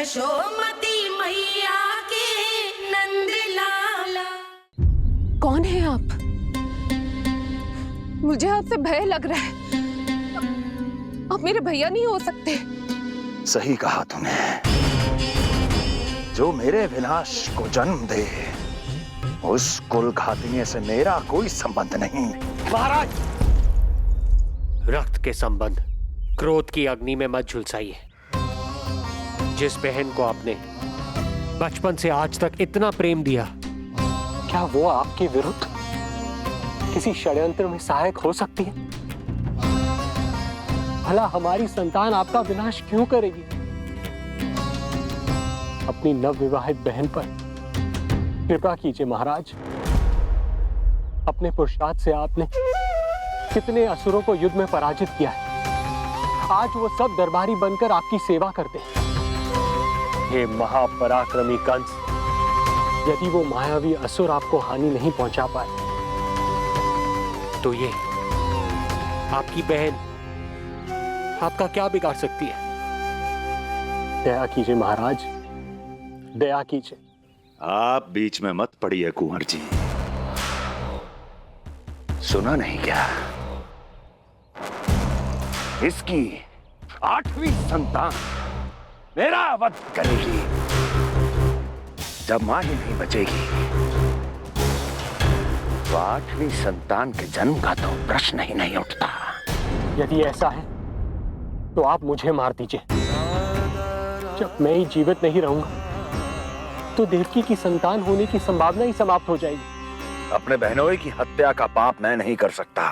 यशोमती मैया के नंद लाला। कौन है आप? मुझे आपसे भय लग रहा है। आप मेरे भैया नहीं हो सकते। सही कहा तूने। जो मेरे विनाश को जन्म दे, उस कुल घातिनी से मेरा कोई संबंध नहीं। महाराज, रक्त के संबंध क्रोध की अग्नि में मत झुलसाइए। जिस बहन को आपने बचपन से आज तक इतना प्रेम दिया, क्या वो आपके विरुद्ध किसी षड्यंत्र में सहायक हो सकती है? भला हमारी संतान आपका विनाश क्यों करेगी? अपनी नवविवाहित बहन पर कृपा कीजिए महाराज। अपने पुरुषार्थ से आपने कितने असुरों को युद्ध में पराजित किया है। आज वो सब दरबारी बनकर आपकी सेवा करते हैं। ये महापराक्रमी कंस, यदि वो मायावी असुर आपको हानि नहीं पहुंचा पाए, तो ये आपकी बहन आपका क्या बिगाड़ सकती है? दया कीजिए महाराज, दया कीजिए। आप बीच में मत पड़िए कुंवर जी। सुना नहीं क्या? इसकी 8वीं संतान मेरा वध करेगी। जब मां ही नहीं बचेगी, तो 8वीं संतान के जन्म का तो प्रश्न ही नहीं उठता। यदि ऐसा है तो आप मुझे मार दीजिए। जब मैं ही जीवित नहीं रहूंगा, तो देवकी की संतान होने की संभावना ही समाप्त हो जाएगी। अपने बहनोई की हत्या का पाप मैं नहीं कर सकता।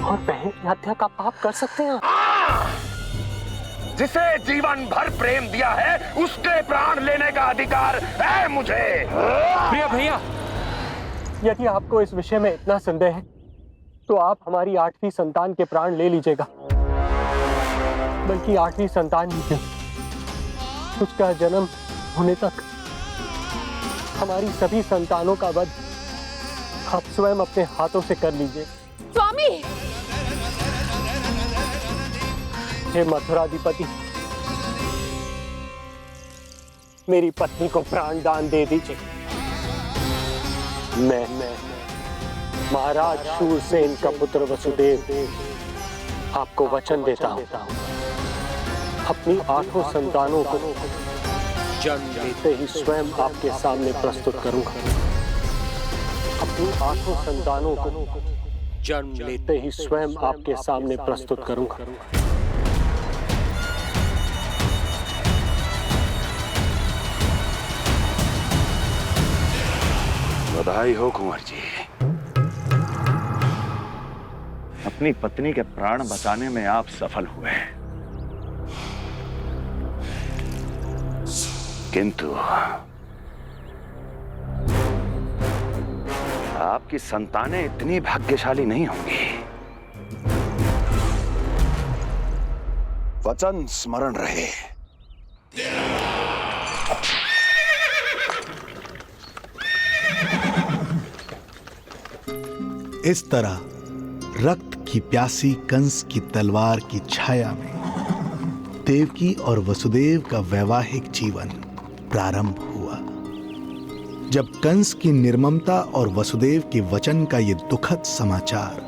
और बहन की हत्या का पाप कर सकते हैं? जिसे जीवन भर प्रेम दिया है, उसके प्राण लेने का अधिकार है मुझे। प्रिय भैया, यदि आपको इस विषय में इतना संदेह है, तो आप हमारी 8वीं संतान के प्राण ले लीजिएगा। बल्कि 8वीं संतान ही क्यों, उसका जन्म होने तक हमारी सभी संतानों का वध आप स्वयं अपने हाथों से कर लीजिए। स्वामी! हे मथुराधिपति, मेरी पत्नी को प्राण दान दे दीजिए। मैं महाराज शूरसेन का पुत्र वसुदेव आपको वचन देता हूँ, अपनी 8 संतानों को जन्म लेते ही स्वयं आपके सामने प्रस्तुत करूंगा। अपनी 8 संतानों को जन्म लेते ही स्वयं आपके सामने प्रस्तुत करूंगा। बधाई हो कुंवर जी। अपनी पत्नी के प्राण बचाने में आप सफल हुए, किंतु आपकी संतानें इतनी भाग्यशाली नहीं होंगी। वचन स्मरण रहे। इस तरह रक्त की प्यासी कंस की तलवार की छाया में देवकी और वसुदेव का वैवाहिक जीवन प्रारंभ हुआ। जब कंस की निर्ममता और वसुदेव के वचन का ये दुखद समाचार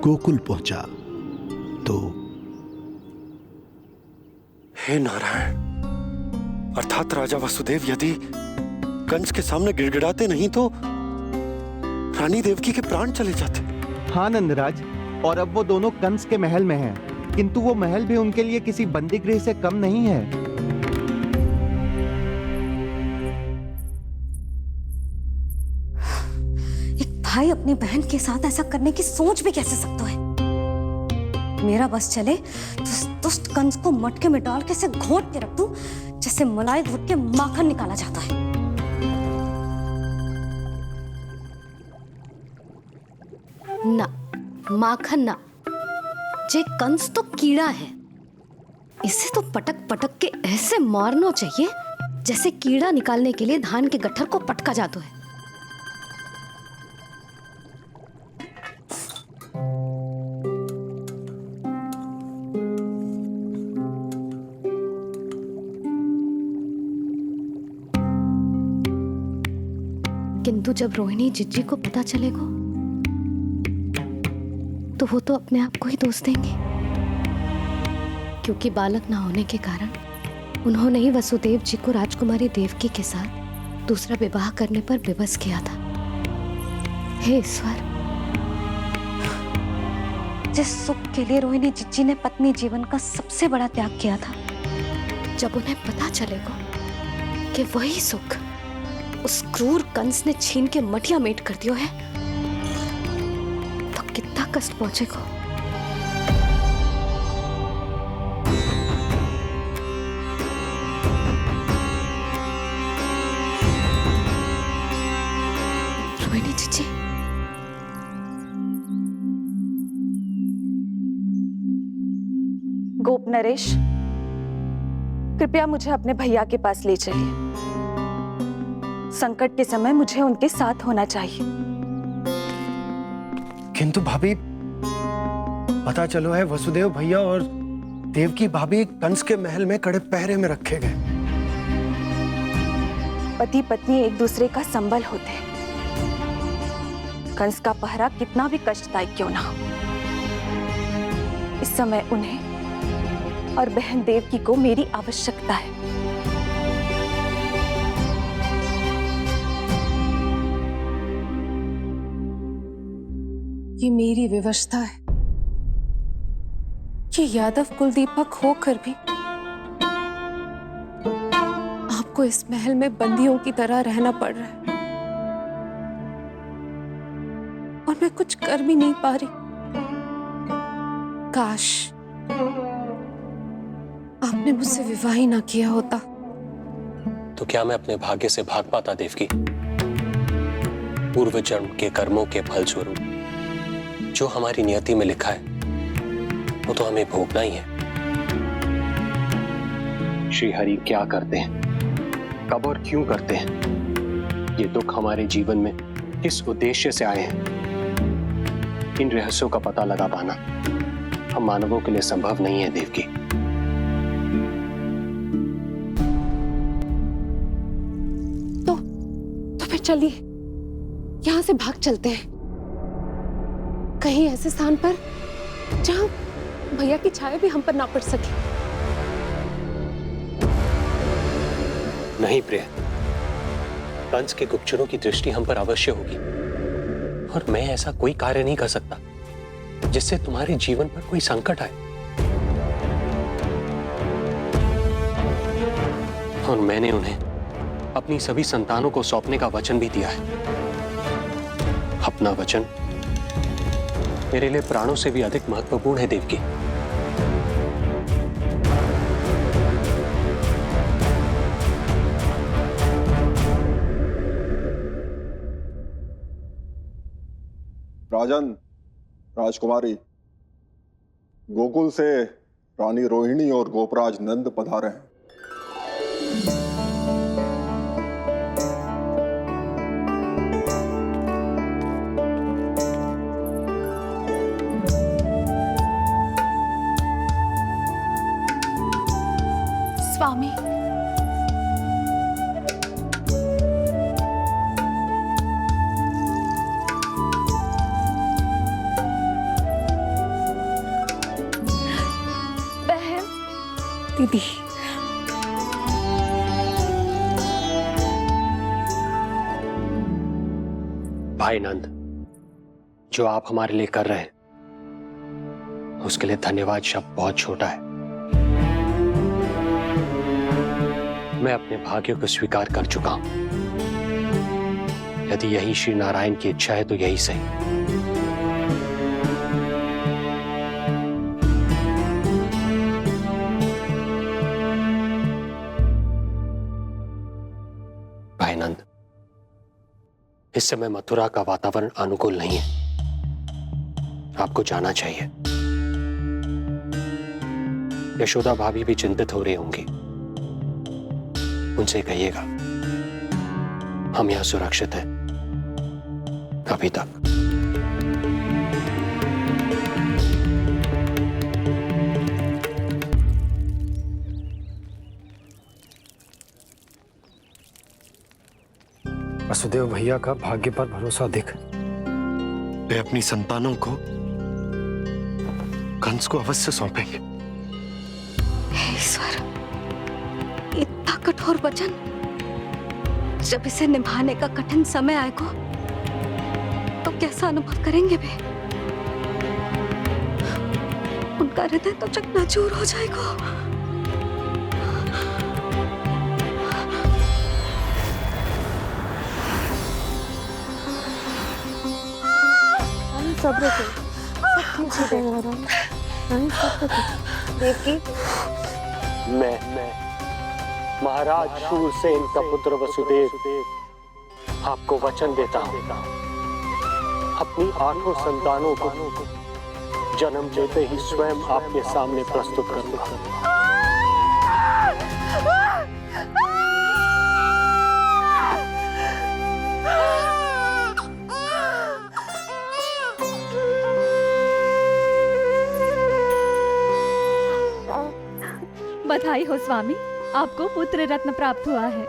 गोकुल पहुंचा, तो हे नारायण, अर्थात राजा वसुदेव यदि कंस के सामने गिड़गिड़ाते नहीं तो रानी देवकी के प्राण चले जाते। हाँ नंदराज, और अब वो दोनों कंस के महल में हैं, किंतु वो महल भी उनके लिए किसी बंदी गृह से कम नहीं है। एक भाई अपनी बहन के साथ ऐसा करने की सोच भी कैसे सकता है? मेरा बस चले तो दुष्ट कंस को मटके में डाल के ऐसे घोट के रख दूं, जैसे मलाई घोट के माखन निकाला जाता है। ना, माखन ना, जे कंस तो कीड़ा है। इसे तो पटक पटक के ऐसे मारना चाहिए जैसे कीड़ा निकालने के लिए धान के गट्ठर को पटका जाता है। किंतु जब रोहिणी जिज्जी को पता चलेगा तो वो तो अपने आप को ही दोष देंगे, क्योंकि बालक ना होने के कारण उन्होंने ही वसुदेव जी को राजकुमारी देवकी के साथ दूसरा विवाह करने पर विवश किया था। हे ईश्वर, जिस सुख के लिए रोहिणी जिज्जी ने पत्नी जीवन का सबसे बड़ा त्याग किया था, जब उन्हें पता चलेगा कि वही सुख उस क्रूर कंस ने छीन के मटिया मेट कर दिया है, तो कितना कष्ट पहुंचेगा। रोहिणी जीजी, गोप नरेश, कृपया मुझे अपने भैया के पास ले चलिए। संकट के समय मुझे उनके साथ होना चाहिए। किंतु भाभी, पता चलो है वसुदेव भैया और देवकी भाभी कंस के महल में कड़े पहरे में रखे गए। पति पत्नी एक दूसरे का संबल होते हैं। कंस का पहरा कितना भी कष्टदायक क्यों ना हो, इस समय उन्हें और बहन देवकी को मेरी आवश्यकता है। ये मेरी विवशता है। ये यादव कुलदीपक होकर भी आपको इस महल में बंदियों की तरह रहना पड़ रहा है, और मैं कुछ कर भी नहीं पा रही। काश आपने मुझसे विवाह ही ना किया होता। तो क्या मैं अपने भाग्य से भाग पाता देवकी? पूर्व जन्म के कर्मों के फल स्वरूप जो हमारी नियति में लिखा है वो तो हमें भोगना ही है। श्री हरि क्या करते हैं, कब और क्यों करते हैं, ये दुख हमारे जीवन में किस उद्देश्य से आए हैं, इन रहस्यों का पता लगा पाना हम मानवों के लिए संभव नहीं है देवकी। तो फिर चलिए यहां से भाग चलते हैं, कहीं ऐसे स्थान पर जहां भैया की छाया भी हम पर ना पड़ सके। नहीं प्रिय, कंस के गुप्तचरों की दृष्टि हम पर अवश्य होगी, और मैं ऐसा कोई कार्य नहीं कर सकता जिससे तुम्हारे जीवन पर कोई संकट आए। और मैंने उन्हें अपनी सभी संतानों को सौंपने का वचन भी दिया है। अपना वचन मेरे लिए प्राणों से भी अधिक महत्वपूर्ण है देवकी। राजन, राजकुमारी, गोकुल से रानी रोहिणी और गोपराज नंद पधारे हैं। स्वामी, बहन, दीदी, भाई नंद, जो आप हमारे लिए कर रहे हैं उसके लिए धन्यवाद शब्द बहुत छोटा है। मैं अपने भाग्य को स्वीकार कर चुका हूं। यदि यही श्री नारायण की इच्छा है तो यही सही। भाई नंद, इस समय मथुरा का वातावरण अनुकूल नहीं है, आपको जाना चाहिए। यशोदा भाभी भी चिंतित हो रही होंगी, उनसे कहिएगा हम यहां सुरक्षित हैं अभी तक। वसुदेव भैया का भाग्य पर भरोसा देख वे अपनी संतानों को कंस को अवश्य सौंपेंगे। हे ईश्वर, इतना कठोर वचन, जब इसे निभाने का कठिन समय आएगा तो कैसा अनुभव करेंगे वे? उनका हृदय तो चकनाचूर हो जाएगा। सब्र से सब ठीक हो जाएगा रानी, सब्र से। देवकी, मैं महाराज शूरसेन का पुत्र वसुदेव आपको वचन देता हूं, अपनी 8 संतानों को जन्म देते ही स्वयं आपके सामने प्रस्तुत करूंगा। बधाई हो स्वामी, आपको पुत्र रत्न प्राप्त हुआ है।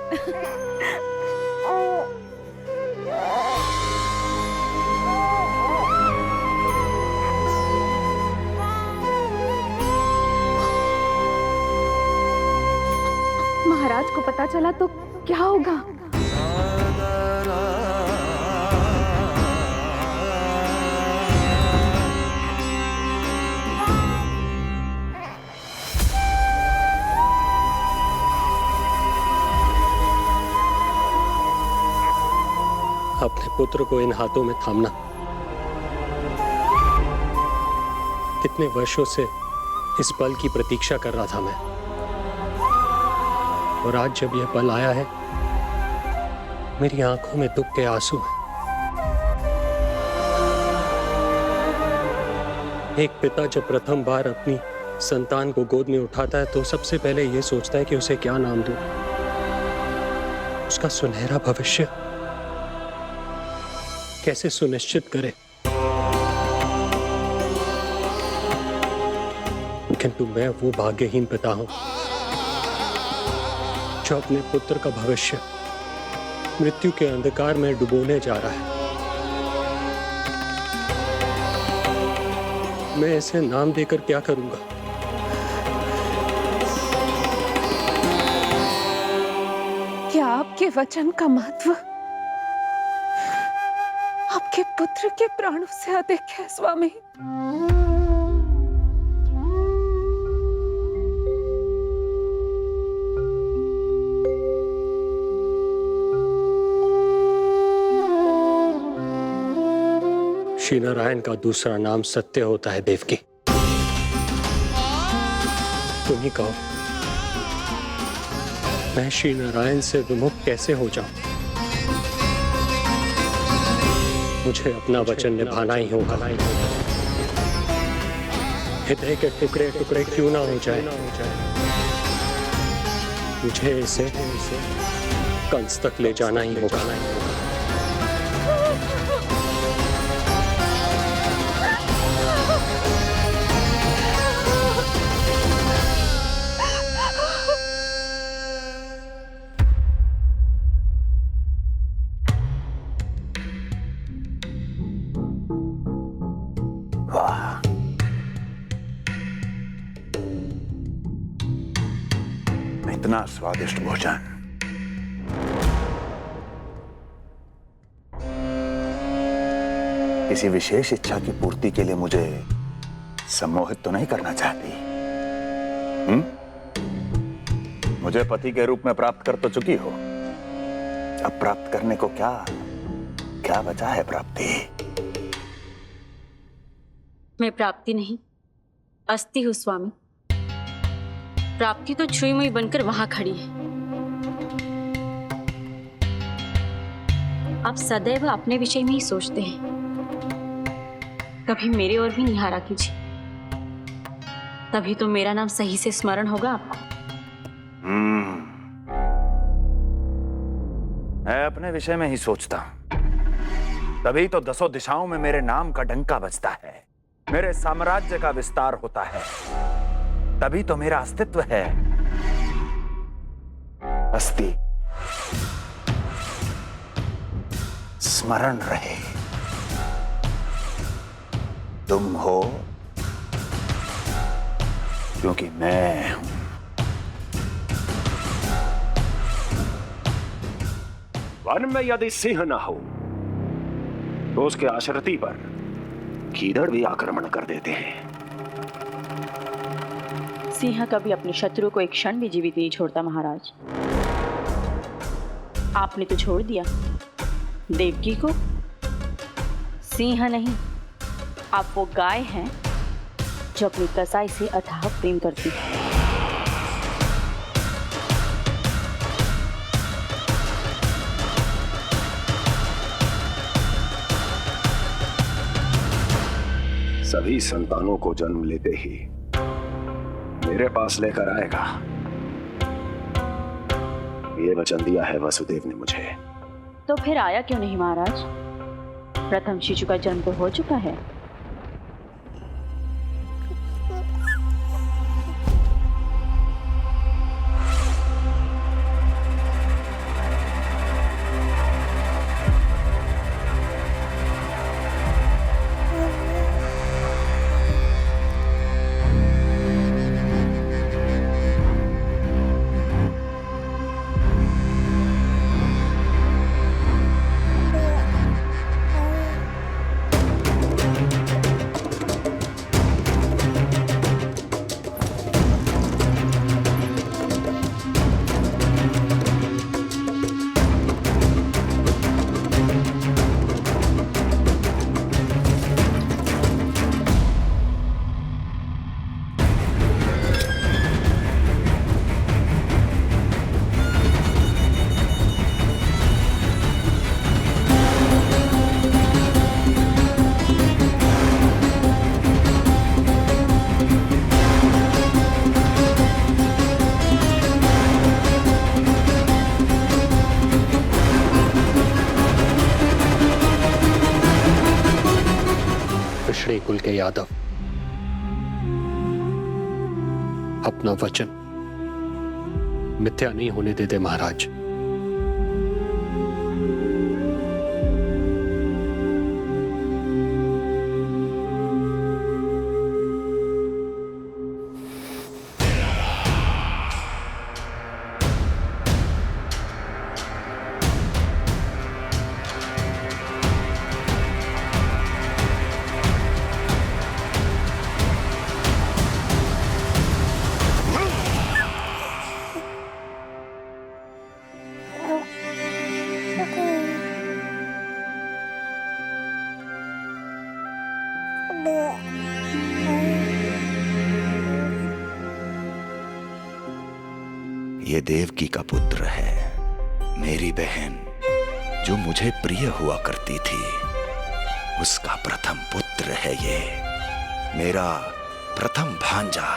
महाराज को पता चला तो क्या होगा? अपने पुत्र को इन हाथों में थामना। कितने वर्षों से इस पल की प्रतीक्षा कर रहा था मैं, और आज जब यह पल आया है, मेरी आंखों में दुख के आंसू हैं। एक पिता जब प्रथम बार अपनी संतान को गोद में उठाता है तो सबसे पहले यह सोचता है कि उसे क्या नाम दूं, उसका सुनहरा भविष्य कैसे सुनिश्चित करे। किंतु मैं वो भाग्यहीन पिता हूं जो अपने पुत्र का भविष्य मृत्यु के अंधकार में डुबोने जा रहा है। मैं इसे नाम देकर क्या करूंगा? क्या आपके वचन का महत्व आपके पुत्र के प्राणों से अधिक है स्वामी? श्री नारायण का दूसरा नाम सत्य होता है देवकी। तुम ही कहो, मैं श्री नारायण से विमुख कैसे हो जाऊं? मुझे अपना वचन निभाना ही होगा। हृदय के टुकड़े टुकड़े क्यों ना हो जाए, मुझे इसे कंस तक ले जाना ही होगा। इतना स्वादिष्ट भोजन किसी विशेष इच्छा की पूर्ति के लिए मुझे सम्मोहित तो नहीं करना चाहती? मुझे पति के रूप में प्राप्त कर तो चुकी हो, अब प्राप्त करने को क्या क्या बचा है प्राप्ति? मैं प्राप्ति नहीं, अस्थि हूं स्वामी। प्राप्ति तो छुई मुई बनकर वहां खड़ी है। आप सदैव अपने विषय में ही सोचते हैं, कभी मेरे ओर भी निहारा कीजिए, तभी तो मेरा नाम सही से स्मरण होगा आपको। मैं अपने विषय में ही सोचता हूं, तभी तो 10 दिशाओं में मेरे नाम का डंका बजता है, मेरे साम्राज्य का विस्तार होता है, तभी तो मेरा अस्तित्व है। अस्थि स्मरण रहे, तुम हो क्योंकि मैं हूं। वन में यदि सिंह न हो तो उसके आश्रिति पर गीदड़ भी आक्रमण कर देते हैं। सिंह कभी अपने शत्रु को एक क्षण भी जीवित नहीं छोड़ता महाराज। आपने तो छोड़ दिया देवकी को। सिंह नहीं, आप वो गाय हैं जो अपनी कसाई से अथाह प्रेम करती है। सभी संतानों को जन्म लेते ही मेरे पास लेकर आएगा, ये वचन दिया है वसुदेव ने मुझे। तो फिर आया क्यों नहीं महाराज? प्रथम शिशु का जन्म तो हो चुका है। पिछड़े कुल के यादव अपना वचन मिथ्या नहीं होने देते महाराज। ये देवकी का पुत्र है, मेरी बहन जो मुझे प्रिय हुआ करती थी, उसका प्रथम पुत्र है ये, मेरा प्रथम भांजा।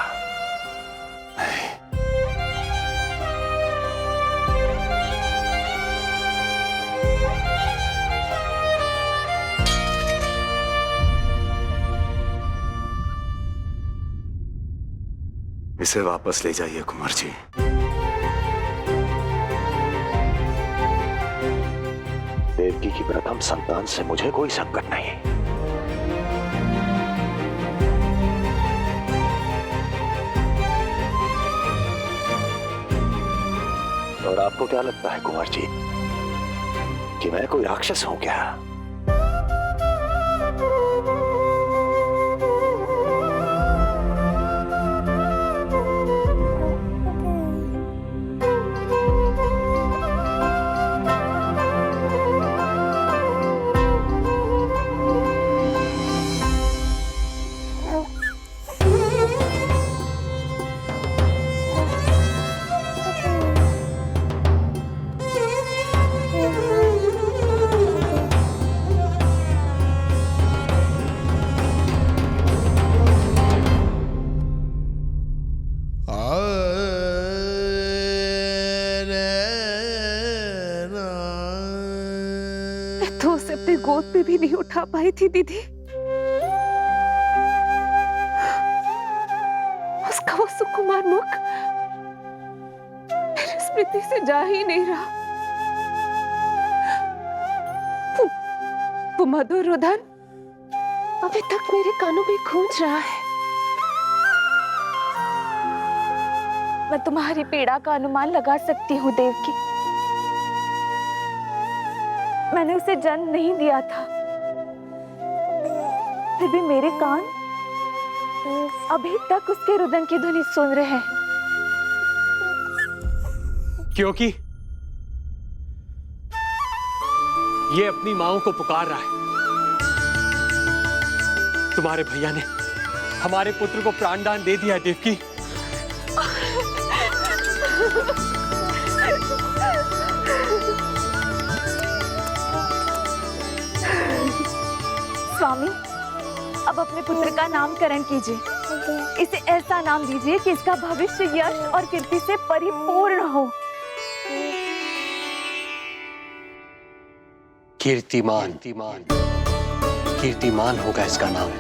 इसे वापस ले जाइए कुंवर जी। देवकी की प्रथम संतान से मुझे कोई संकट नहीं। और आपको क्या लगता है कुंवर जी कि मैं कोई राक्षस हूं क्या? तो उसे अपनी गोद पे भी नहीं उठा पाई थी दीदी। उसका वो सुकुमार मुख मेरी स्मृति से जा ही नहीं रहा। वो मधुर रुदन अभी तक मेरे कानों में गूंज रहा है। मैं तुम्हारी पीड़ा का अनुमान लगा सकती हूँ देवकी। मैंने उसे जन्म नहीं दिया था, फिर भी मेरे कान अभी तक उसके रुदन की ध्वनि सुन रहे हैं। क्योंकि ये अपनी माओ को पुकार रहा है। तुम्हारे भैया ने हमारे पुत्र को प्राणदान दे दिया है देवकी। स्वामी, अब अपने पुत्र का नामकरण कीजिए। इसे ऐसा नाम दीजिए कि इसका भविष्य यश और कीर्ति से परिपूर्ण हो। कीर्तिमान, कीर्तिमान होगा इसका नाम।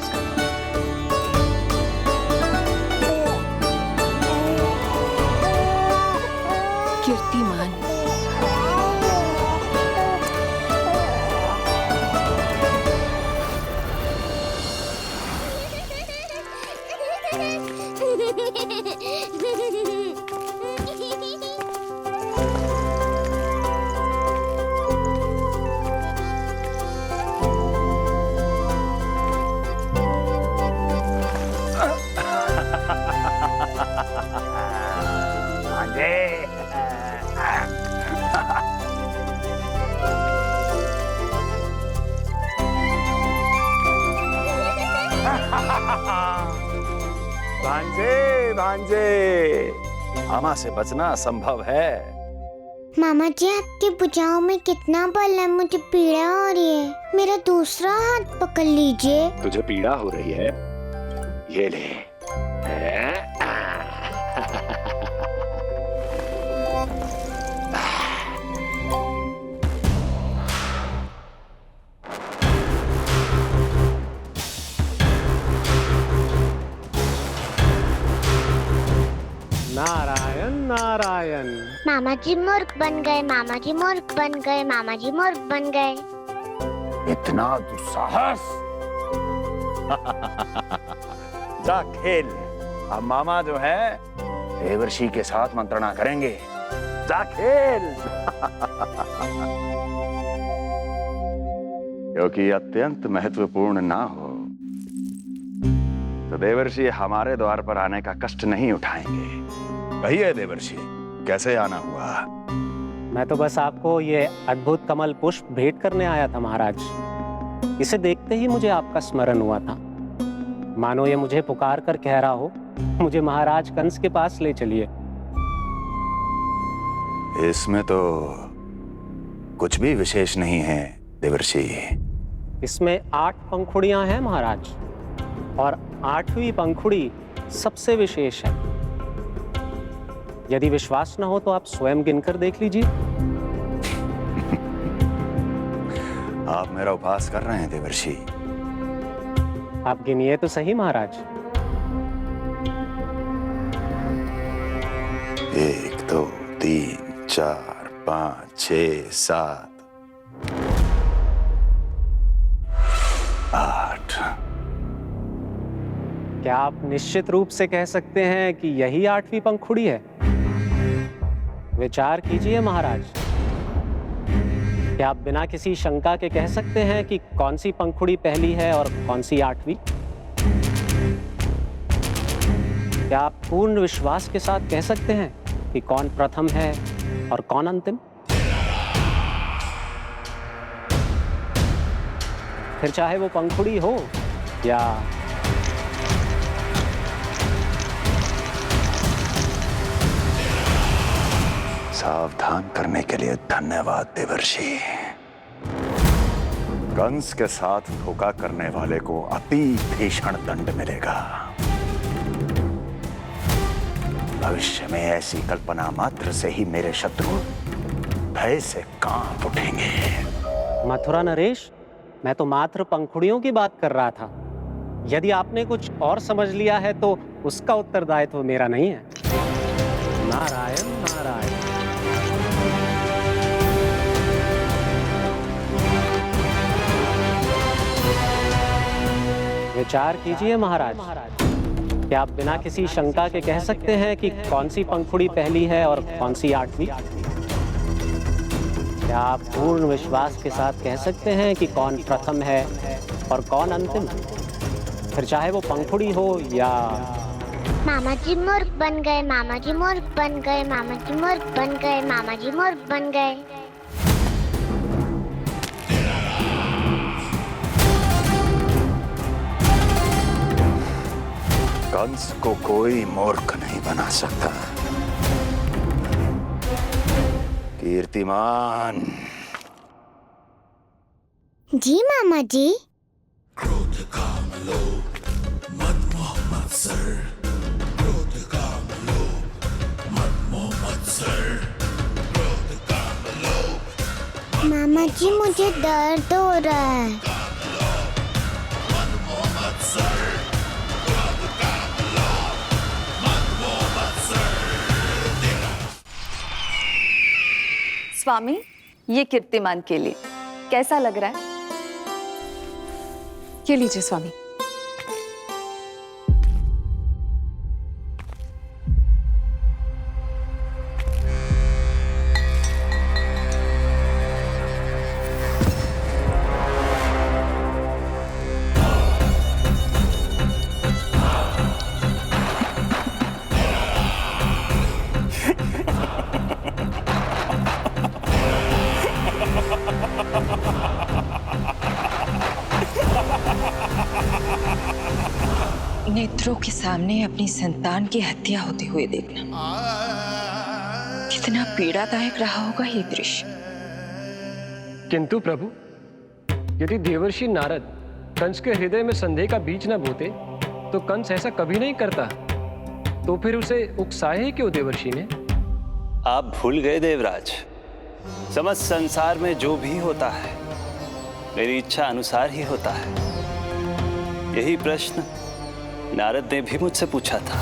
कीर्तिमान। भांजे भांजे, मामा से बचना असंभव है। मामा जी, आपकी भुजाओं में कितना बल है, मुझे पीड़ा हो रही है। मेरा दूसरा हाथ पकड़ लीजिए। तुझे पीड़ा हो रही है? ये ले। नारायण नारायण। मामा जी मूर्ख बन गए, मामा जी मूर्ख बन गए, मामा जी मूर्ख बन गए। इतना दुस्साहस! जा खेल। अब मामा जो है देवर्षि के साथ मंत्रणा करेंगे। जा खेल। क्योंकि अत्यंत महत्वपूर्ण ना हो तो देवर्षि हमारे द्वार पर आने का कष्ट नहीं उठाएंगे। कहिए देवर्षि, कैसे आना हुआ? मैं तो बस आपको ये अद्भुत कमल पुष्प भेंट करने आया था महाराज। इसे देखते ही मुझे आपका स्मरण हुआ था। मानो ये मुझे पुकार कर कह रहा हो, मुझे महाराज कंस के पास ले चलिए। इसमें तो कुछ भी विशेष नहीं है देवर्षि। इसमें 8 पंखुड़ियां हैं महाराज, और 8वीं पंखुड़ी सबसे विशेष है। यदि विश्वास न हो तो आप स्वयं गिनकर देख लीजिए। आप मेरा उपहास कर रहे हैं देवर्षि। आप गिनिए तो सही महाराज। 1 2 3 4 5 6 7 8। क्या आप निश्चित रूप से कह सकते हैं कि यही 8वीं पंखुड़ी है? विचार कीजिए महाराज। क्या आप बिना किसी शंका के कह सकते हैं कि कौन सी पंखुड़ी पहली है और कौन सी 8वीं? क्या आप पूर्ण विश्वास के साथ कह सकते हैं कि कौन प्रथम है और कौन अंतिम? फिर चाहे वो पंखुड़ी हो या सावधान करने के लिए धन्यवाद देवर्षि। कंस के साथ धोखा करने वाले को अति भीषण दंड मिलेगा। भविष्य में ऐसी कल्पना मात्र से ही मेरे शत्रु भय से कांप उठेंगे। मथुरा नरेश, मैं तो मात्र पंखुड़ियों की बात कर रहा था। यदि आपने कुछ और समझ लिया है तो उसका उत्तरदायित्व मेरा नहीं है। नारायण नारायण। विचार कीजिए महाराज। क्या आप बिना किसी शंका के कह सकते हैं कि कौन सी पंखुड़ी पहली है और कौन सी 8वीं? क्या आप पूर्ण विश्वास के साथ कह सकते हैं कि कौन प्रथम है और कौन अंतिम? फिर चाहे वो पंखुड़ी हो या... मामा जी मूर्ख बन गए, मामा जी मूर्ख बन गए, मामा जी मूर्ख बन गए, मामा जी मूर्ख बन गए। कंस को कोई मूर्ख नहीं बना सकता। कीर्तिमान। जी मामा जी। क्रोध काम लोभ मद मोह मत्सर, क्रोध काम लोभ मद मोह मत्सर, क्रोध काम लोभ। मामा जी मुझे दर्द हो रहा है। स्वामी, ये कीर्तिमान के लिए कैसा लग रहा है? ये लीजिए स्वामी। नेत्रों के सामने अपनी संतान की हत्या होते हुए देखना कितना पीड़ादायक रहा होगा ये दृश्य। किंतु प्रभु, यदि देवर्षि नारद कंस के हृदय में संदेह का बीज न बोते तो कंस ऐसा कभी नहीं करता। तो फिर उसे उकसाए ही क्यों देवर्षि ने? आप भूल गए देवराज, समस्त संसार में जो भी होता है मेरी इच्छा अनुसार ही होता है। यही प्रश्न नारद ने भी मुझसे पूछा था।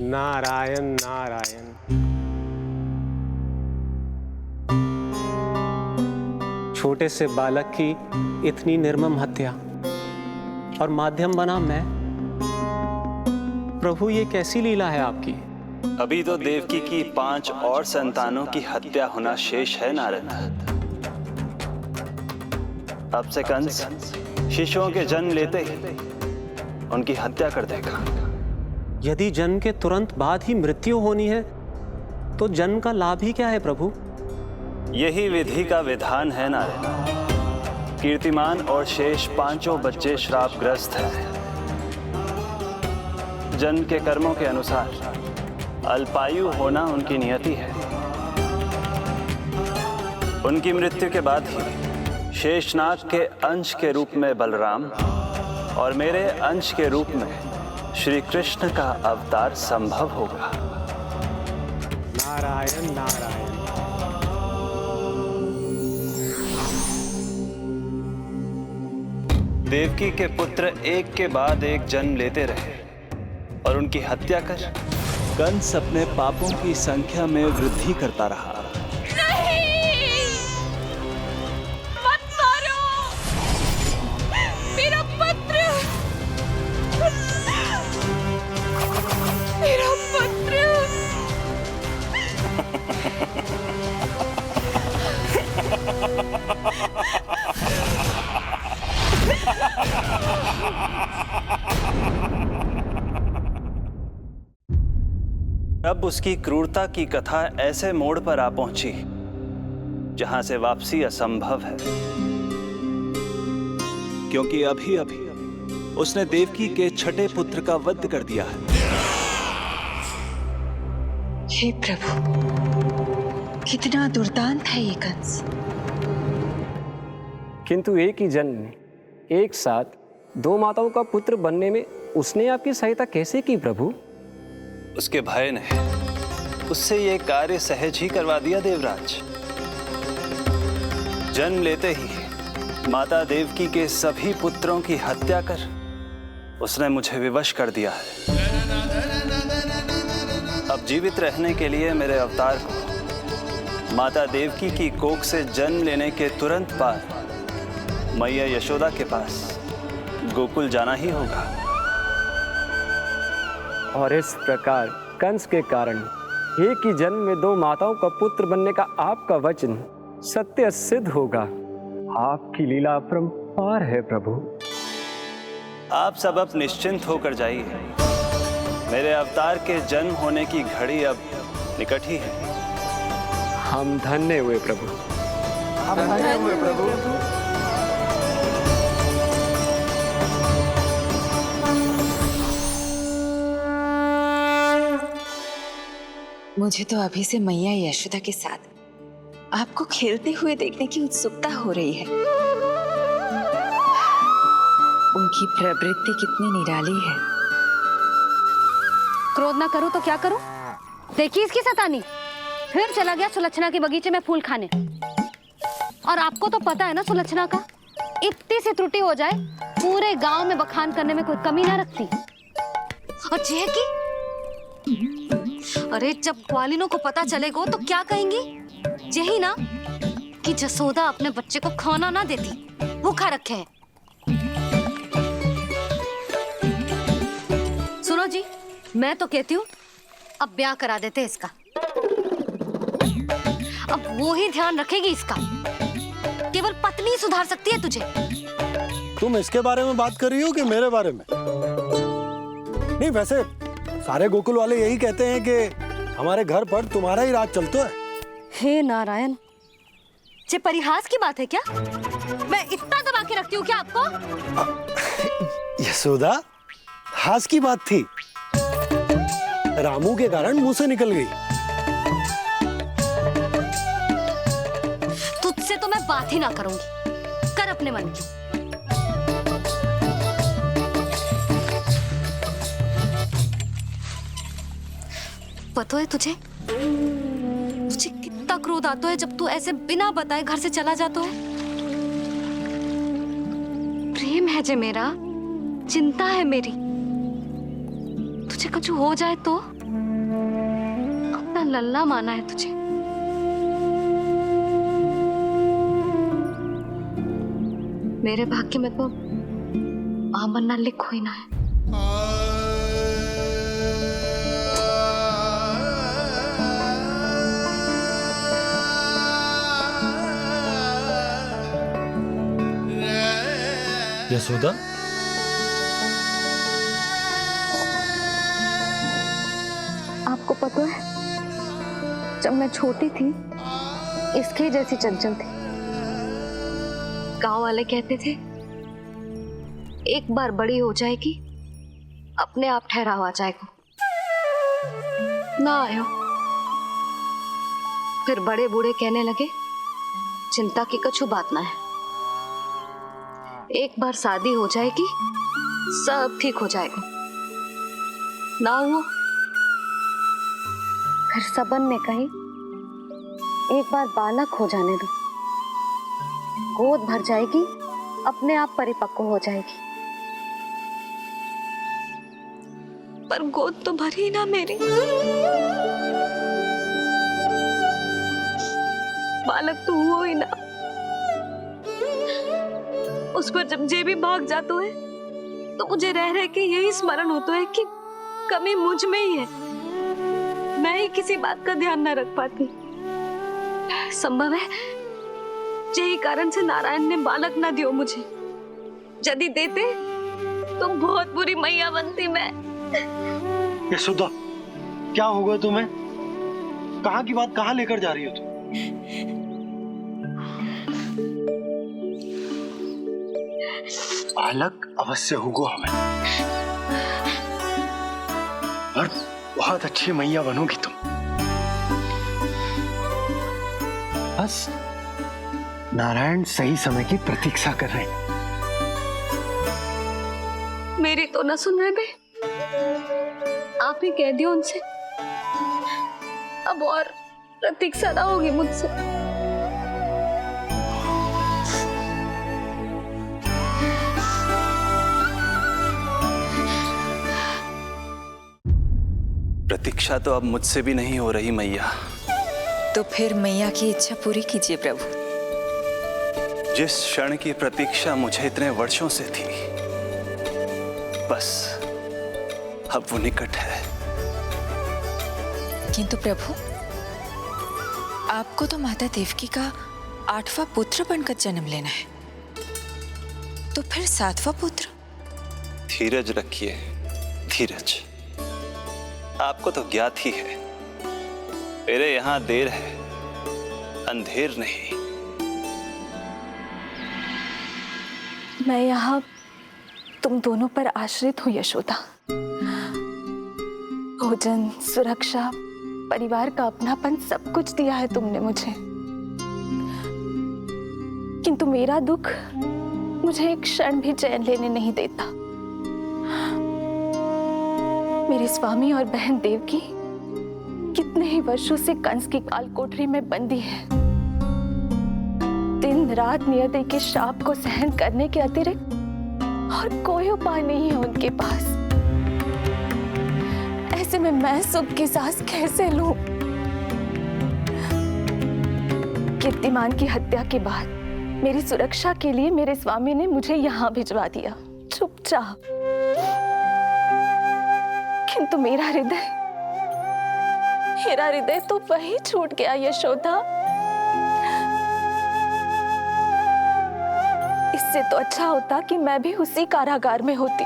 नारायण नारायण। छोटे से बालक की इतनी निर्मम हत्या और माध्यम बना मैं। प्रभु, ये कैसी लीला है आपकी? अभी तो देवकी की 5 और संतानों की हत्या होना शेष है नारद। अब से कंस शिशुओं के जन्म लेते ही उनकी हत्या कर देगा। यदि जन्म के तुरंत बाद ही मृत्यु होनी है तो जन्म का लाभ ही क्या है प्रभु? यही विधि का विधान है नारद। कीर्तिमान और शेष 5 बच्चे श्रापग्रस्त हैं। जन्म के कर्मों के अनुसार अल्पायु होना उनकी नियति है। उनकी मृत्यु के बाद ही शेषनाग के अंश के रूप में बलराम और मेरे अंश के रूप में श्री कृष्ण का अवतार संभव होगा। नारायण नारायण। देवकी के पुत्र एक के बाद एक जन्म लेते रहे और उनकी हत्या कर कंस अपने पापों की संख्या में वृद्धि करता रहा। नहीं, मत मारो मेरा पुत्र, मेरा पुत्र। अब उसकी क्रूरता की कथा ऐसे मोड़ पर आ पहुंची जहां से वापसी असंभव है, क्योंकि अभी अभी उसने देवकी के छठे पुत्र का वध कर दिया है। हे प्रभु, कितना दुर्दांत है ये कंस। किंतु एक ही जन्म में एक साथ 2 माताओं का पुत्र बनने में उसने आपकी सहायता कैसे की प्रभु? उसके भय ने उससे ये कार्य सहज ही करवा दिया देवराज। जन्म लेते ही माता देवकी के सभी पुत्रों की हत्या कर उसने मुझे विवश कर दिया है। अब जीवित रहने के लिए मेरे अवतार को माता देवकी की कोख से जन्म लेने के तुरंत बाद मैया यशोदा के पास गोकुल जाना ही होगा। और इस प्रकार कंस के कारण एक ही जन्म में 2 माताओं का पुत्र बनने का आपका वचन सत्य सिद्ध होगा। आपकी लीला अपरंपार है प्रभु। आप सब अब निश्चिंत होकर जाइए। मेरे अवतार के जन्म होने की घड़ी अब निकट ही है। हम धन्य हुए प्रभु। हम धन्य हुए प्रभु। मुझे तो अभी से मैया यशोदा के साथ आपको खेलते हुए देखने की उत्सुकता हो रही है। उनकी प्रवृत्ति कितनी निराली है। क्रोध ना करूं तो क्या करूं? देखिए इसकी शैतानी, फिर चला गया सुलक्षणा के बगीचे में फूल खाने। और आपको तो पता है ना सुलक्षणा का, इतनी सी त्रुटि हो जाए पूरे गांव में बखान करने में कोई कमी ना रखती। और जे की अरे जब ग्वालिनों को पता चलेगा तो क्या कहेंगी? यही ना कि जसोदा अपने बच्चे को खाना ना देती, भूखा रखे है। सुनो जी, मैं तो कहती हूँ अब ब्याह करा देते इसका। अब वो ही ध्यान रखेगी इसका। केवल पत्नी सुधार सकती है तुझे। तुम इसके बारे में बात कर रही हो कि मेरे बारे में? नहीं, वैसे सारे गोकुल वाले यही कहते हैं कि हमारे घर पर तुम्हारा ही राज चलता है। हे नारायण, ये परिहास की बात है क्या? मैं इतना दबा के रखती हूँ क्या आपको? यशोदा, हास की बात थी। रामू के कारण मुंह से निकल गई। तुझसे तो मैं बात ही ना करूंगी। कर अपने मन की। पता है तुझे कितना क्रोध आता है जब तू ऐसे बिना बताए घर से चला जाता है। प्रेम है जे मेरा, चिंता है मेरी। तुझे कुछ हो जाए तो अपना लल्ला माना है तुझे। मेरे भाग्य में तो आमन्ना लिखो ही ना है। यशोदा, आपको पता है जब मैं छोटी थी इसके जैसी चंचल थी। गांव वाले कहते थे एक बार बड़ी हो जाएगी अपने आप ठहराव आ जाएगा। ना आयो। फिर बड़े बूढ़े कहने लगे चिंता की कछु बात ना है, एक बार शादी हो जाएगी सब ठीक हो जाएगा। ना हुआ। फिर सबन ने कही एक बार बालक हो जाने दो, गोद भर जाएगी अपने आप परिपक्व हो जाएगी। पर गोद तो भरी ना मेरी। बालक तो हुआ ही ना। उस पर जब जे भी भाग जाता है तो मुझे रह रह के यही स्मरण होता है कि कमी मुझ में ही है। मैं ही किसी बात का ध्यान न रख पाती। संभव है यही कारण से नारायण ने बालक ना दियो मुझे। यदि देते तो बहुत बुरी मैया बनती मैं। यशोदा, क्या होगा तुम्हें? कहाँ की बात कहाँ लेकर जा रही हो तुम? बालक अवश्य होगा हमें, और बहुत अच्छी मैया बनोगी तुम। बस नारायण सही समय की प्रतीक्षा कर रहे हैं। मेरी तो ना सुन रहे बे। आप ही कह दियो उनसे, अब और प्रतीक्षा ना होगी मुझसे। प्रतीक्षा तो अब मुझसे भी नहीं हो रही मैया। तो फिर मैया की इच्छा पूरी कीजिए प्रभु। जिस क्षण की प्रतीक्षा मुझे इतने वर्षों से थी, बस अब वो निकट है। किंतु प्रभु, आपको तो माता देवकी का 8वां पुत्र बनकर जन्म लेना है, तो फिर 7वां पुत्र? धीरज रखिए, धीरज। आपको तो ज्ञात ही है, मेरे यहां देर है, अंधेर नहीं। मैं यहाँ तुम दोनों पर आश्रित हूँ यशोदा। भोजन, सुरक्षा, परिवार का अपनापन सब कुछ दिया है तुमने मुझे, किंतु मेरा दुख मुझे एक क्षण भी चैन लेने नहीं देता। मेरे स्वामी और बहन देवकी कितने ही वर्षों से कंस की काल कोठरी में बंदी है। दिन रात नियति के शाप को सहन करने के अतिरिक्त और कोई उपाय नहीं है उनके पास। ऐसे में मैं सुख की सांस कैसे लूं? कीर्तिमान की हत्या के बाद मेरी सुरक्षा के लिए मेरे स्वामी ने मुझे यहाँ भिजवा दिया, चुपचाप। किंतु मेरा हृदय तो वही छूट गया यशोदा। इससे तो अच्छा होता कि मैं भी उसी कारागार में होती,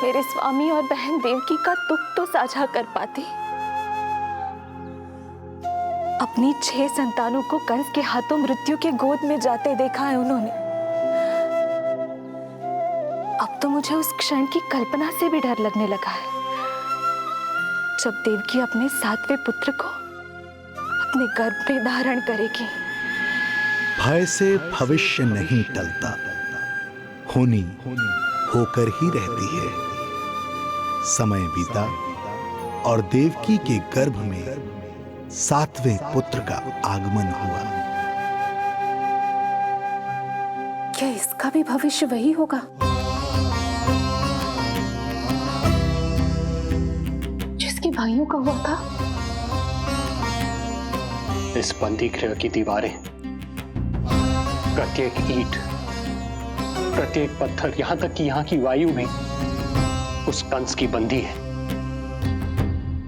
मेरे स्वामी और बहन देवकी का दुख तो साझा कर पाती। अपनी 6 संतानों को कंस के हाथों मृत्यु के गोद में जाते देखा है उन्होंने। अब तो मुझे उस क्षण की कल्पना से भी डर लगने लगा है, जब देवकी अपने 7वें पुत्र को अपने गर्भ में धारण करेगी। भय से भविष्य नहीं टलता, होनी होकर ही रहती है। समय बीता और देवकी के गर्भ में 7वें पुत्र का आगमन हुआ। क्या इसका भी भविष्य वही होगा जिसके भाइयों का हुआ था? इस बंदी गृह की दीवारें, प्रत्येक ईंट, प्रत्येक पत्थर, यहां तक कि यहां की वायु भी उस कंस की बंदी है।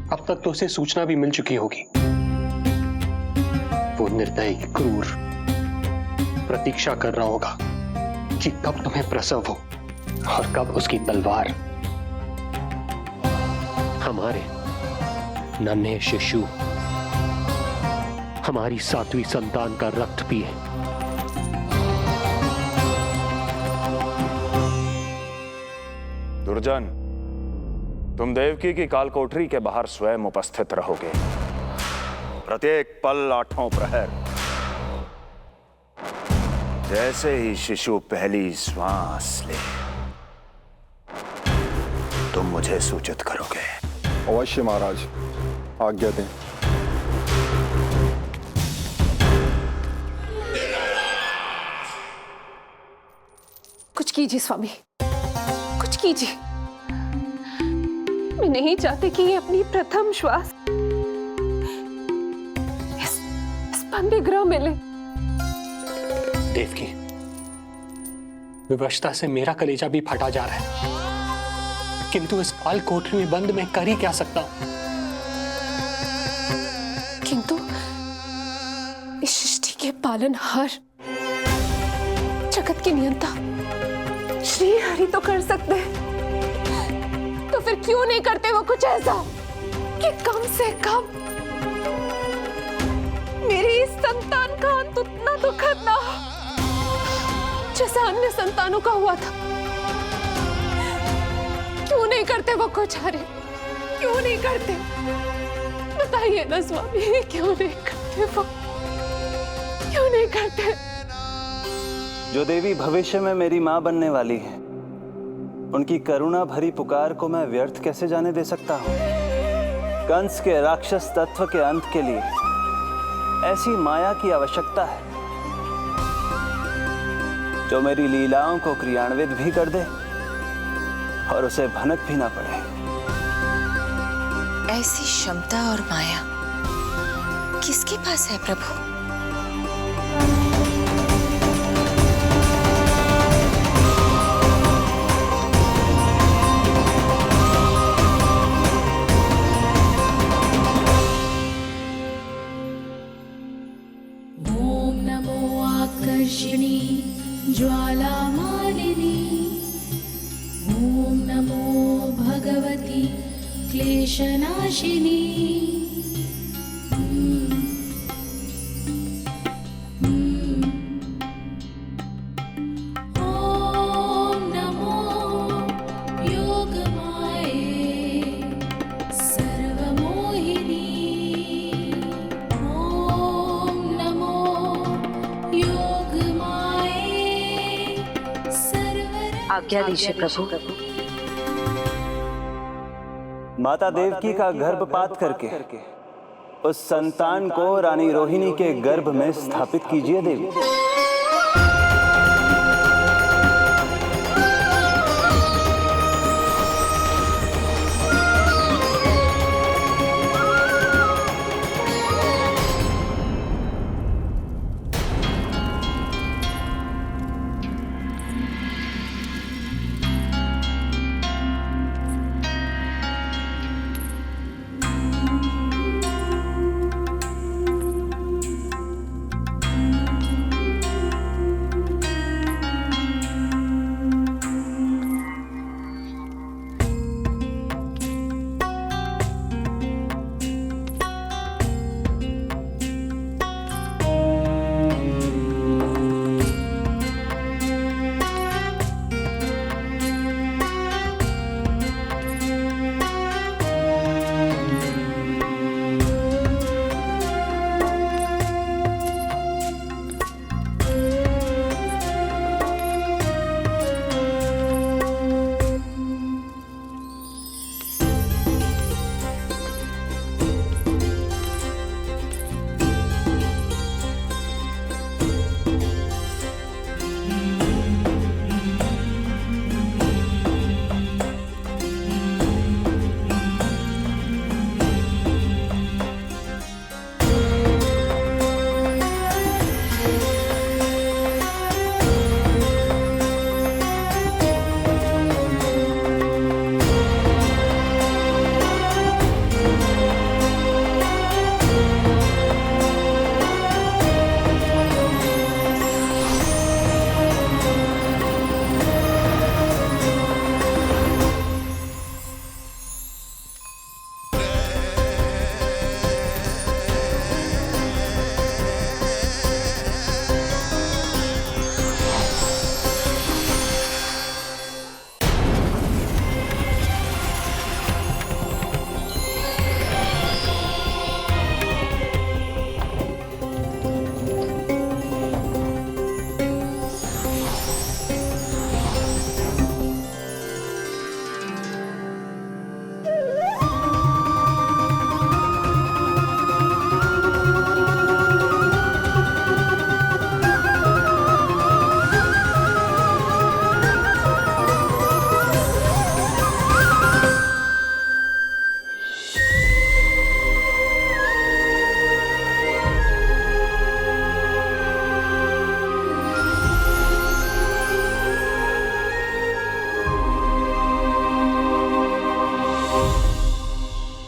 अब तक तो उसे सूचना भी मिल चुकी होगी। वो निर्दयी, क्रूर प्रतीक्षा कर रहा होगा कि कब तुम्हें प्रसव हो और कब उसकी तलवार हमारे नन्हे शिशु, हमारी 7वीं संतान का रक्त पिए। दुर्जन, तुम देवकी की कालकोठरी के बाहर स्वयं उपस्थित रहोगे, प्रत्येक पल 8 प्रहर। जैसे ही शिशु पहली श्वास ले, तुम मुझे सूचित करोगे। अवश्य महाराज, आज्ञा दें। कुछ कीजिए स्वामी, कुछ कीजिए। मैं नहीं चाहती कि ये अपनी प्रथम श्वास इस बंदी गृह में ले। देवकी, विवशता से मेरा कलेजा भी फटा जा रहा है, किंतु इस काल कोठरी में बंद मैं कर ही क्या सकता हूं? किंतु इस सृष्टि के पालनहार, जगत की नियंता श्री हरि तो कर सकते हैं, तो फिर क्यों नहीं करते वो कुछ ऐसा कि कम से कम मेरी इस संतान का अंत उतना दुखद ना हो जैसा अन्य संतानों का हुआ था। क्यों नहीं करते वो कुछ? अरे क्यों नहीं करते? बताइए ना स्वामी, क्यों नहीं करते वो? क्यों नहीं करते? जो देवी भविष्य में मेरी मां बनने वाली है, उनकी करुणा भरी पुकार को मैं व्यर्थ कैसे जाने दे सकता हूं? कंस के राक्षस तत्व के अंत के लिए ऐसी माया की आवश्यकता है जो मेरी लीलाओं को क्रियान्वित भी कर दे और उसे भनक भी ना पड़े। ऐसी क्षमता और माया किसके पास है प्रभु? ओम नमो आकर्षिणी ज्वाला मालिनी, ओम नमो भगवती क्लेशनाशिनी। ओम नमो योगमाये सर्वमोहिनी, ओम नमो योगमाये आज्ञा दीजिए प्रभु। माता देवकी का गर्भपात करके उस संतान को रानी रोहिणी के गर्भ में स्थापित कीजिए देवी।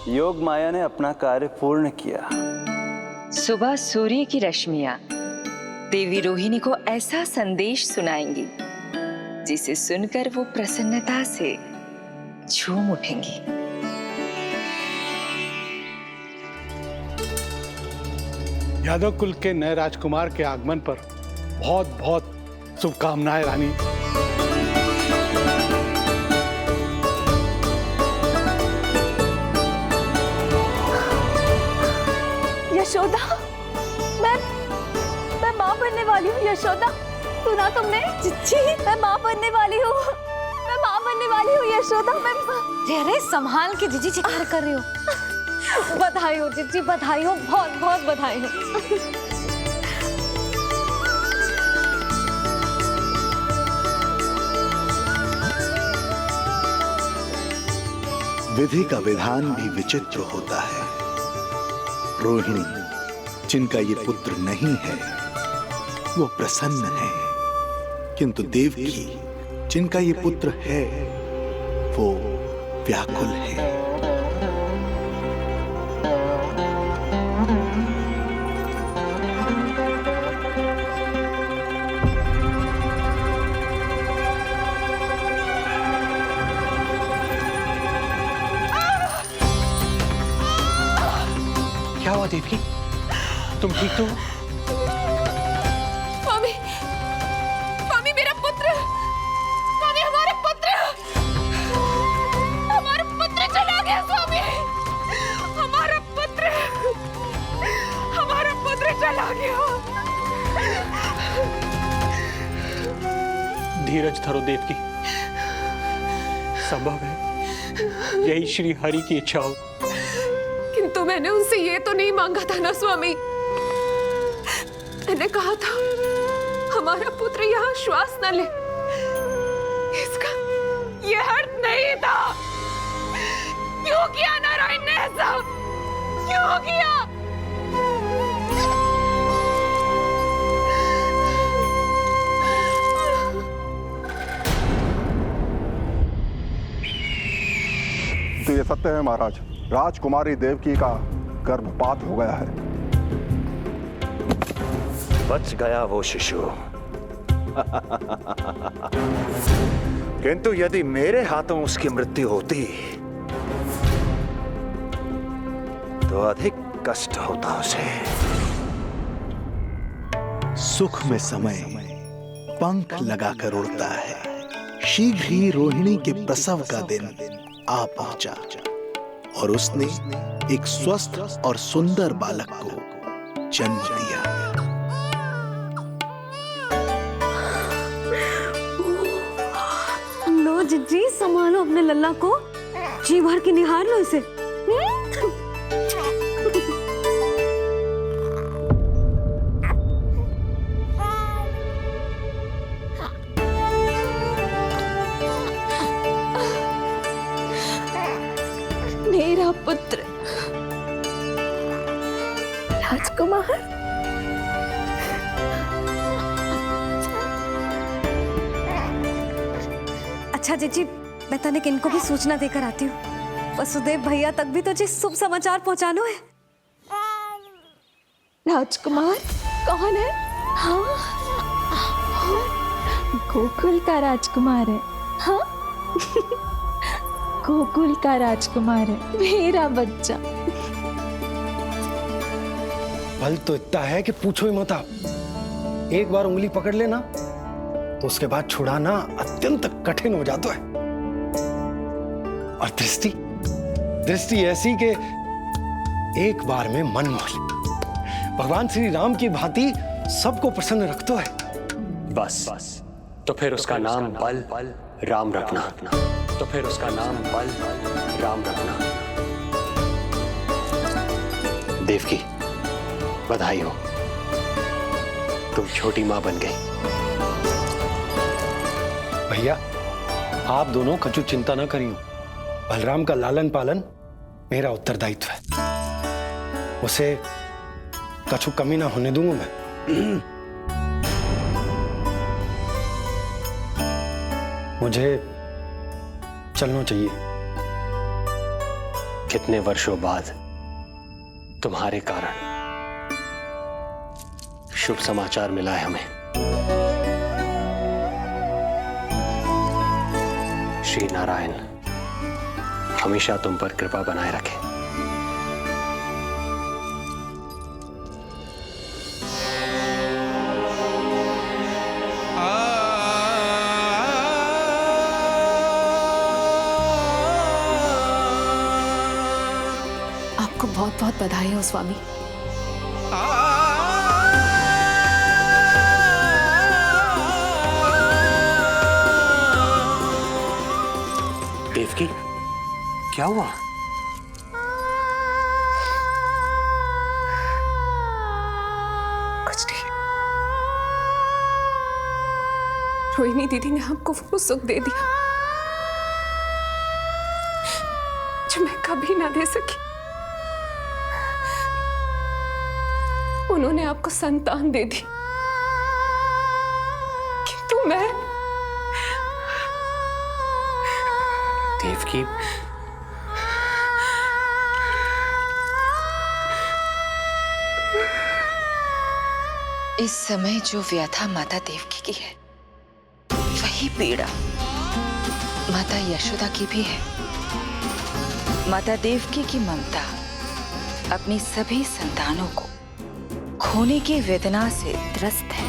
योग माया ने अपना कार्य पूर्ण किया। सुबह सूर्य की रश्मियां देवी रोहिणी को ऐसा संदेश सुनाएंगी जिसे सुनकर वो प्रसन्नता से झूम उठेंगी। यादव कुल के नए राजकुमार के आगमन पर बहुत बहुत शुभकामनाएं रानी। यशोदा, मैं माँ बनने वाली हूँ। यशोदा, सुना तुमने? चिच्ची, मैं माँ बनने वाली हूँ। मैं माँ बनने वाली हूँ यशोदा। मैं अरे संभाल के जीजी चिकार कर रही हो। बधाई हो चिच्ची, बधाई हो, बहुत बहुत बधाई हो। विधि का विधान भी विचित्र होता है। रोहिणी जिनका ये पुत्र नहीं है वो प्रसन्न है, किंतु देवकी जिनका ये पुत्र है वो व्याकुल है। क्या हुआ देवकी? तुम ठीक तो हो? स्वामी, स्वामी मेरा पुत्र, स्वामी हमारा पुत्र चला गया। स्वामी हमारा पुत्र चला गया। धीरज धरो देवकी, संभव है यही श्री हरि की इच्छा हो। किंतु मैंने उनसे ये तो नहीं मांगा था ना स्वामी। मैंने कहा था हमारा पुत्र यहाँ श्वास न ले। इसका ये अर्थ नहीं था। क्यों किया नारायण ने ऐसा? क्यों किया? तो ये सत्य है महाराज, राजकुमारी देवकी का गर्भपात हो गया है। बच गया वो शिशु। किंतु यदि मेरे हाथों उसकी मृत्यु होती तो अधिक कष्ट होता उसे। सुख में समय पंख लगाकर उड़ता है। शीघ्र ही रोहिणी के प्रसव का दिन आ पहुंचा और उसने एक स्वस्थ और सुंदर बालक को जन्म दिया। लो जिज्जी, संभालो अपने लल्ला को, जी भर के निहार लो इसे। मेरा पुत्र राजकुमार। अच्छा जीजी, मैं तनिक इनको भी सूचना देकर आती हूँ। वसुदेव भैया तक भी तो जी शुभ समाचार पहुंचानो है। राजकुमार कौन है? हाँ, गोकुल का राजकुमार है। हाँ, गोकुल का राजकुमार है मेरा बच्चा। बल तो इतना है कि पूछो ही मत आप। एक बार उंगली पकड़ लेना तो उसके बाद छुड़ाना अत्यंत कठिन हो जाता है। और दृष्टि ऐसी कि एक बार में मन मोह ले। भगवान श्री राम की भांति सबको प्रसन्न रखता है। बस तो फिर उसका नाम बल राम रखना। तो फिर उसका नाम बल राम रखना। देवकी, बधाई हो, तुम छोटी मां बन गई। भैया, आप दोनों कछु चिंता ना करियो। बलराम का लालन पालन मेरा उत्तरदायित्व है। उसे कछु कमी ना होने दूंगा मैं। मुझे चलना चाहिए। कितने वर्षों बाद तुम्हारे कारण शुभ समाचार मिला है हमें। श्री नारायण हमेशा तुम पर कृपा बनाए रखे। आपको बहुत बहुत बधाई हो स्वामी। देवकी, क्या हुआ? कुछ नहीं। रोहिणी दीदी ने हमको वो सुख दे दिया जो मैं कभी ना दे सकी। उन्होंने आपको संतान दे दी, किंतु मैं देवकी, इस समय जो व्यथा माता देवकी की है, वही पीड़ा माता यशोदा की भी है। माता देवकी की ममता अपनी सभी संतानों को खोने की वेदना से त्रस्त है,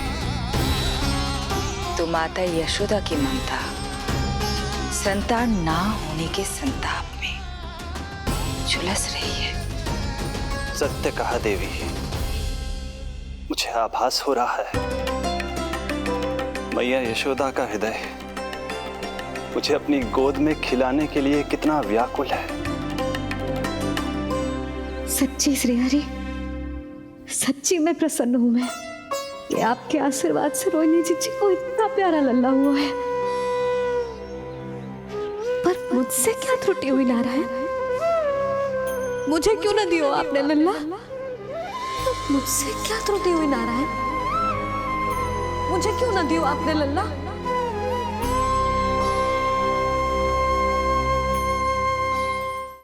तो माता यशोदा की ममता संतान ना होने के संताप में झुलस रही है। सत्य कहा देवी, मुझे आभास हो रहा है मैया यशोदा का हृदय मुझे अपनी गोद में खिलाने के लिए कितना व्याकुल है। सच्ची श्रेयारी, सच्ची मैं प्रसन्न हूं मैं कि आपके आशीर्वाद से रोहिणी जी को इतना प्यारा लल्ला हुआ है। पर मुझसे क्या त्रुटि हुई नारायण? मुझे क्यों न दियो आपने लल्ला? मुझसे क्या त्रुटि हुई नारायण? मुझे क्यों न दियो आपने लल्ला?